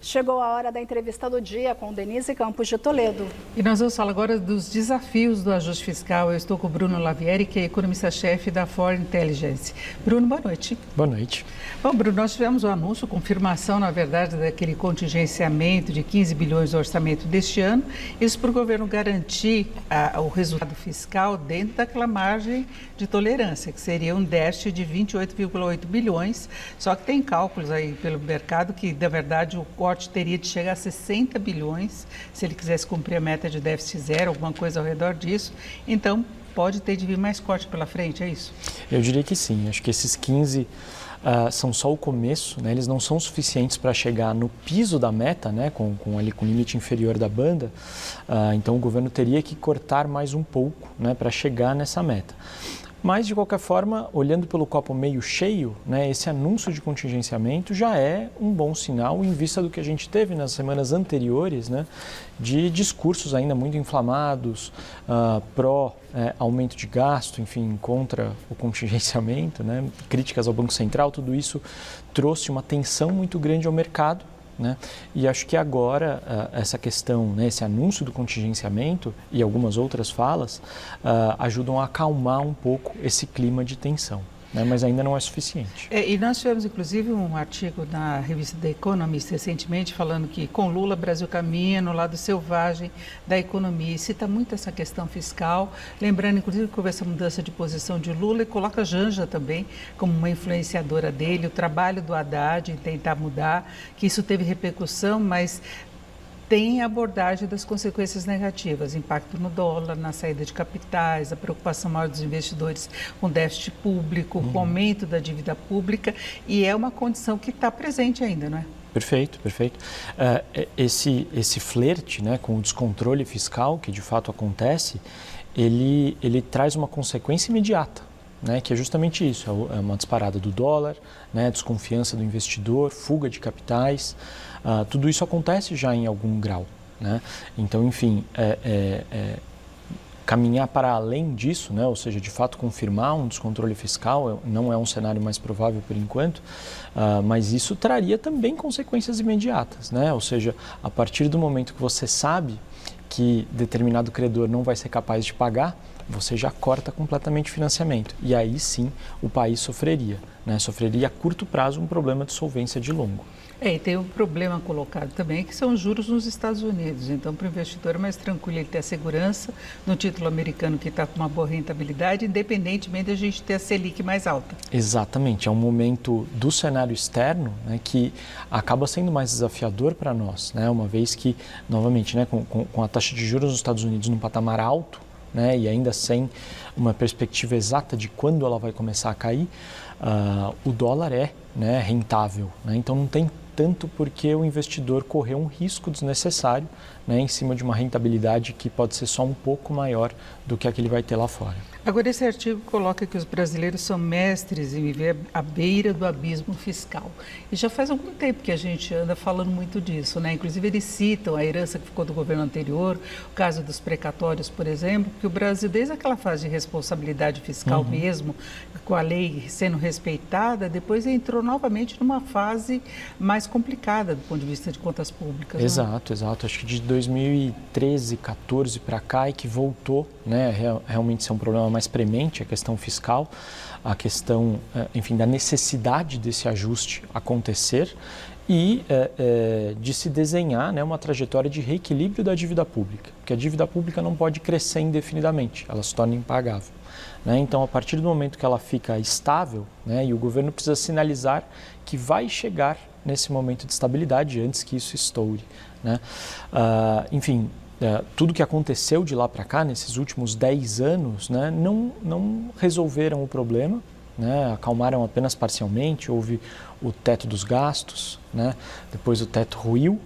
Chegou a hora da entrevista do dia com Denise Campos de Toledo. E nós vamos falar agora dos desafios do ajuste fiscal. Eu estou com o Bruno Lavieri, que é economista-chefe da Foreign Intelligence. Bruno, boa noite. Boa noite. Bom, Bruno, nós tivemos o anúncio, confirmação, na verdade, daquele contingenciamento de 15 bilhões do orçamento deste ano. Isso para o governo garantir o resultado fiscal dentro daquela margem de tolerância, que seria um déficit de 28,8 bilhões. Só que tem cálculos aí pelo mercado que, na verdade, o corte teria de chegar a 60 bilhões se ele quisesse cumprir a meta de déficit zero, alguma coisa ao redor disso. Então, pode ter de vir mais corte pela frente, é isso? Eu diria que sim. Acho que esses 15 são só o começo, né? Eles não são suficientes para chegar no piso da meta, né? com o limite inferior da banda. Então, o governo teria que cortar mais um pouco, né? Para chegar nessa meta. Mas, de qualquer forma, olhando pelo copo meio cheio, né, esse anúncio de contingenciamento já é um bom sinal em vista do que a gente teve nas semanas anteriores, né, de discursos ainda muito inflamados, pró-aumento de gasto, enfim, contra o contingenciamento, né, críticas ao Banco Central, tudo isso trouxe uma tensão muito grande ao mercado. Né? E acho que agora essa questão, né, esse anúncio do contingenciamento e algumas outras falas ajudam a acalmar um pouco esse clima de tensão, né? Mas ainda não é suficiente. E nós tivemos inclusive um artigo na revista The Economist recentemente falando que com Lula o Brasil caminha no lado selvagem da economia e cita muito essa questão fiscal, lembrando inclusive que houve essa mudança de posição de Lula e coloca a Janja também como uma influenciadora dele, o trabalho do Haddad em tentar mudar, que isso teve repercussão, mas tem a abordagem das consequências negativas, impacto no dólar, na saída de capitais, a preocupação maior dos investidores com déficit público, com o aumento da dívida pública, e é uma condição que está presente ainda, não é? Perfeito, perfeito. Esse flerte, né, com o descontrole fiscal, que de fato acontece, ele traz uma consequência imediata, né, que é justamente isso, é uma disparada do dólar, né, desconfiança do investidor, fuga de capitais, tudo isso acontece já em algum grau, né? Então, enfim, caminhar para além disso, né, ou seja, de fato confirmar um descontrole fiscal, não é um cenário mais provável por enquanto, mas isso traria também consequências imediatas, né? Ou seja, a partir do momento que você sabe que determinado credor não vai ser capaz de pagar, você já corta completamente o financiamento. E aí sim o país sofreria, né? Sofreria a curto prazo um problema de solvência de longo. E tem um problema colocado também, que são os juros nos Estados Unidos. Então, para o investidor é mais tranquilo ele ter a segurança no título americano que está com uma boa rentabilidade, independentemente da gente ter a Selic mais alta. Exatamente. É um momento do cenário externo, né, que acaba sendo mais desafiador para nós, né, uma vez que, novamente, né, com a taxa de juros nos Estados Unidos num patamar alto, né, e ainda sem uma perspectiva exata de quando ela vai começar a cair, o dólar né, rentável, né? Então não tem tanto porque o investidor correu um risco desnecessário, né, em cima de uma rentabilidade que pode ser só um pouco maior do que a que ele vai ter lá fora. Agora, esse artigo coloca que os brasileiros são mestres em viver à beira do abismo fiscal. E já faz algum tempo que a gente anda falando muito disso, né? Inclusive, eles citam a herança que ficou do governo anterior, o caso dos precatórios, por exemplo, que o Brasil, desde aquela fase de responsabilidade fiscal mesmo, com a lei sendo respeitada, depois entrou novamente numa fase mais complicada do ponto de vista de contas públicas. Exato, né? Exato. Acho que de 2013, 14 para cá é que voltou, né, realmente ser um problema mais premente, a questão fiscal, a questão, enfim, da necessidade desse ajuste acontecer e de se desenhar, né, uma trajetória de reequilíbrio da dívida pública, porque a dívida pública não pode crescer indefinidamente, ela se torna impagável, né? Então, a partir do momento que ela fica estável, né, e o governo precisa sinalizar que vai chegar nesse momento de estabilidade antes que isso estoure, né? Enfim, tudo que aconteceu de lá para cá, nesses últimos 10 anos, né, não resolveram o problema, né, acalmaram apenas parcialmente, houve o teto dos gastos, né, depois o teto ruiu,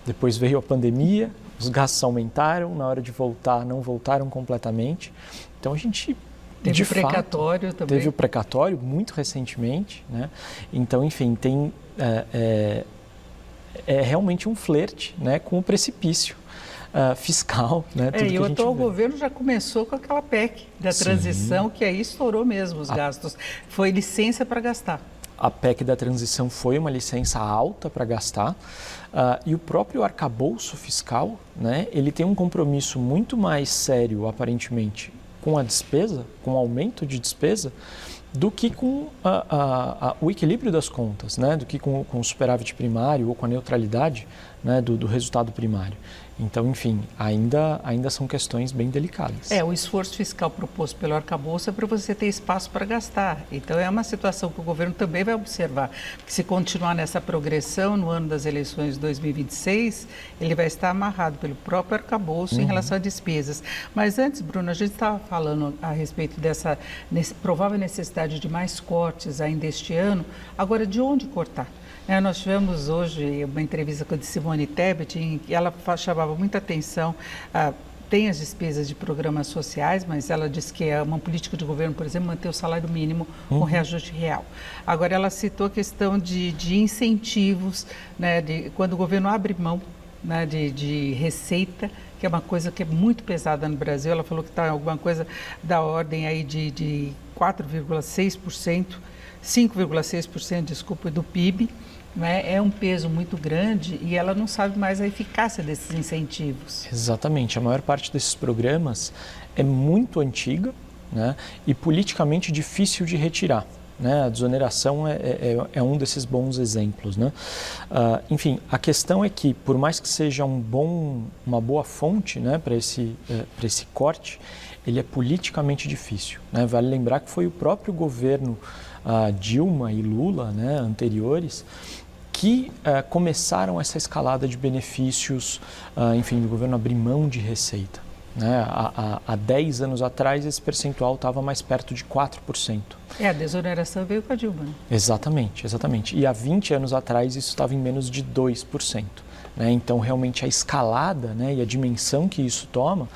depois veio a pandemia, os gastos aumentaram, na hora de voltar não voltaram completamente. Então a gente teve o precatório também. Teve o precatório muito recentemente, né? Então, enfim, tem realmente um flerte, né, com o precipício fiscal, né? E o atual governo já começou com aquela PEC da transição, que aí estourou mesmo os gastos. Foi licença para gastar. a PEC da transição foi uma licença alta para gastar, e o próprio arcabouço fiscal, né, ele tem um compromisso muito mais sério, aparentemente, com a despesa, com o aumento de despesa, do que com o equilíbrio das contas, né, do que com o superávit primário ou com a neutralidade, né, do resultado primário. Então, enfim, ainda são questões bem delicadas. O esforço fiscal proposto pelo arcabouço é para você ter espaço para gastar. Então, é uma situação que o governo também vai observar. Porque se continuar nessa progressão, no ano das eleições de 2026, ele vai estar amarrado pelo próprio arcabouço em relação a despesas. Mas antes, Bruno, a gente estava falando a respeito dessa provável necessidade de mais cortes ainda este ano. Agora, de onde cortar? Nós tivemos hoje uma entrevista com a Simone Tebet, em que ela chamava muita atenção, tem as despesas de programas sociais, mas ela disse que é uma política de governo, por exemplo, manter o salário mínimo com reajuste real. Agora, ela citou a questão de incentivos, né, quando o governo abre mão, né, de receita, que é uma coisa que é muito pesada no Brasil. Ela falou que está alguma coisa da ordem aí de 4,6%, 5,6%, desculpa, do PIB, né? É um peso muito grande e ela não sabe mais a eficácia desses incentivos. Exatamente, a maior parte desses programas é muito antiga, né, e politicamente difícil de retirar. Né? A desoneração é um desses bons exemplos. Né? Enfim, a questão é que, por mais que seja uma boa fonte, né, para esse corte, ele é politicamente difícil. Né? Vale lembrar que foi o próprio governo Dilma e Lula, né, anteriores, que começaram essa escalada de benefícios, enfim, do governo abrir mão de receita. Né? Há 10 anos atrás, esse percentual estava mais perto de 4%. A desoneração veio com a Dilma. Né? Exatamente, exatamente. E há 20 anos atrás, isso estava em menos de 2%. Né? Então, realmente, a escalada, né, e a dimensão que isso toma,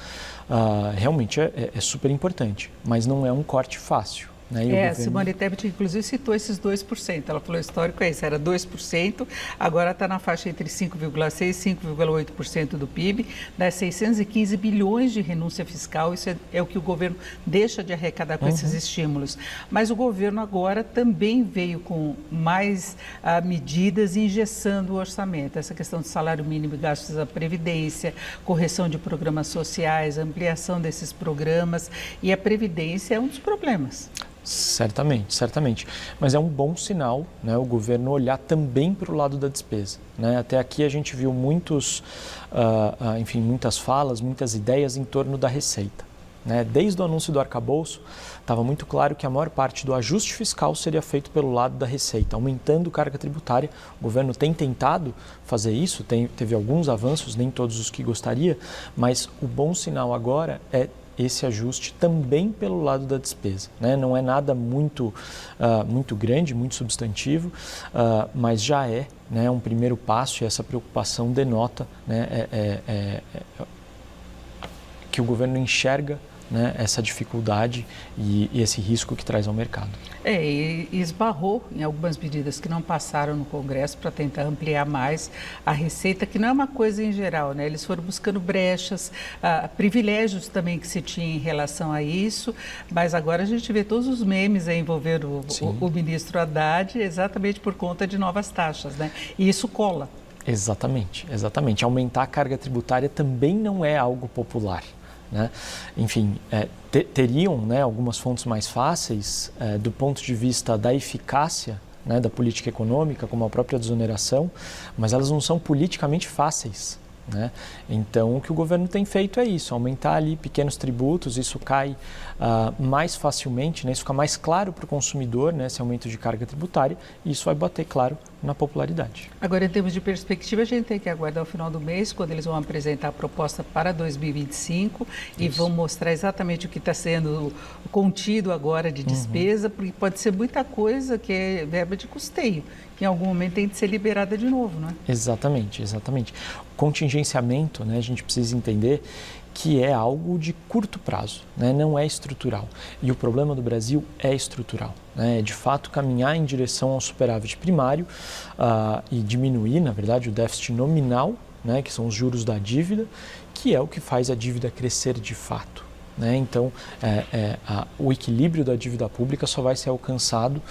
realmente é super importante, mas não é um corte fácil. Né? A Simone Tebet, inclusive, citou esses 2%. Ela falou, o histórico é esse, era 2%, agora está na faixa entre 5,6% e 5,8% do PIB, dá 615 bilhões de renúncia fiscal, isso é o que o governo deixa de arrecadar com esses estímulos. Mas o governo agora também veio com mais medidas engessando o orçamento, essa questão de salário mínimo e gastos da Previdência, correção de programas sociais, ampliação desses programas, e a Previdência é um dos problemas. Certamente, certamente. Mas é um bom sinal, né, o governo olhar também para o lado da despesa. Né? Até aqui a gente viu muitas falas, muitas ideias em torno da receita. Né? Desde o anúncio do arcabouço, estava muito claro que a maior parte do ajuste fiscal seria feito pelo lado da receita, aumentando carga tributária. O governo tem tentado fazer isso, teve alguns avanços, nem todos os que gostaria, mas o bom sinal agora é esse ajuste também pelo lado da despesa. Né? Não é nada muito grande, muito substantivo, mas já é, né, um primeiro passo, e essa preocupação denota, né, que o governo enxerga, né, essa dificuldade e esse risco que traz ao mercado. E esbarrou em algumas medidas que não passaram no Congresso para tentar ampliar mais a receita, que não é uma coisa em geral, né? Eles foram buscando brechas, privilégios também que se tinha em relação a isso, mas agora a gente vê todos os memes aí envolvendo o ministro Haddad exatamente por conta de novas taxas, né? E isso cola. Exatamente, exatamente. Aumentar a carga tributária também não é algo popular. Né? Enfim, teriam, né, algumas fontes mais fáceis do ponto de vista da eficácia, né, da política econômica, como a própria desoneração, mas elas não são politicamente fáceis. Né? Então, o que o governo tem feito é isso, aumentar ali pequenos tributos, isso cai mais facilmente, né? Isso fica mais claro para o consumidor, né, esse aumento de carga tributária, e isso vai bater, claro, na popularidade. Agora, em termos de perspectiva, a gente tem que aguardar o final do mês, quando eles vão apresentar a proposta para 2025 e vão mostrar exatamente o que está sendo contido agora de despesa, porque pode ser muita coisa que é verba de custeio, que em algum momento tem de ser liberada de novo, não é? Exatamente, exatamente. O contingenciamento, né, a gente precisa entender que é algo de curto prazo, né? Não é estrutural. E o problema do Brasil é estrutural. Né? É de fato caminhar em direção ao superávit primário e diminuir, na verdade, o déficit nominal, né? Que são os juros da dívida, que é o que faz a dívida crescer de fato. né? Então, o equilíbrio da dívida pública só vai ser alcançado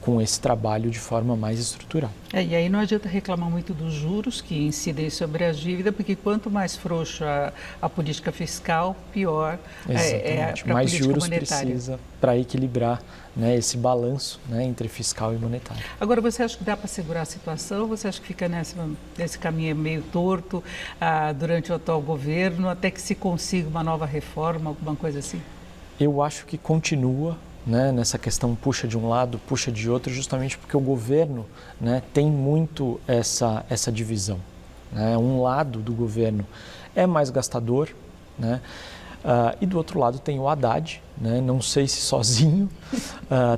com esse trabalho de forma mais estrutural. E aí não adianta reclamar muito dos juros que incidem sobre a dívida, porque quanto mais frouxa a política fiscal, pior é a mais política juros monetária. precisa para equilibrar, né, esse balanço, né, entre fiscal e monetário. Agora, você acha que dá para segurar a situação ou você acha que fica nesse caminho meio torto durante o atual governo, até que se consiga uma nova reforma, alguma coisa assim? Eu acho que continua, né, nessa questão puxa de um lado, puxa de outro, justamente porque o governo, né, tem muito essa divisão, né? Um lado do governo é mais gastador, né? E do outro lado tem o Haddad, né, não sei se sozinho,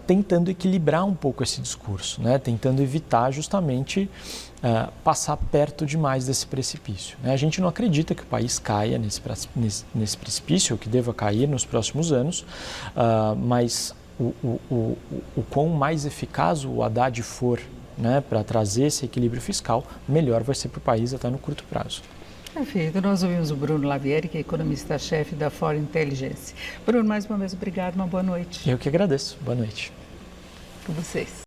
tentando equilibrar um pouco esse discurso, né, tentando evitar justamente passar perto demais desse precipício, né? A gente não acredita que o país caia nesse precipício, ou que deva cair nos próximos anos, mas o quão mais eficaz o Haddad for, né, para trazer esse equilíbrio fiscal, melhor vai ser para o país até no curto prazo. Perfeito. Nós ouvimos o Bruno Lavieri, que é economista-chefe da Fora Intelligence. Bruno, mais uma vez, obrigado, uma boa noite. Eu que agradeço. Boa noite. Com vocês.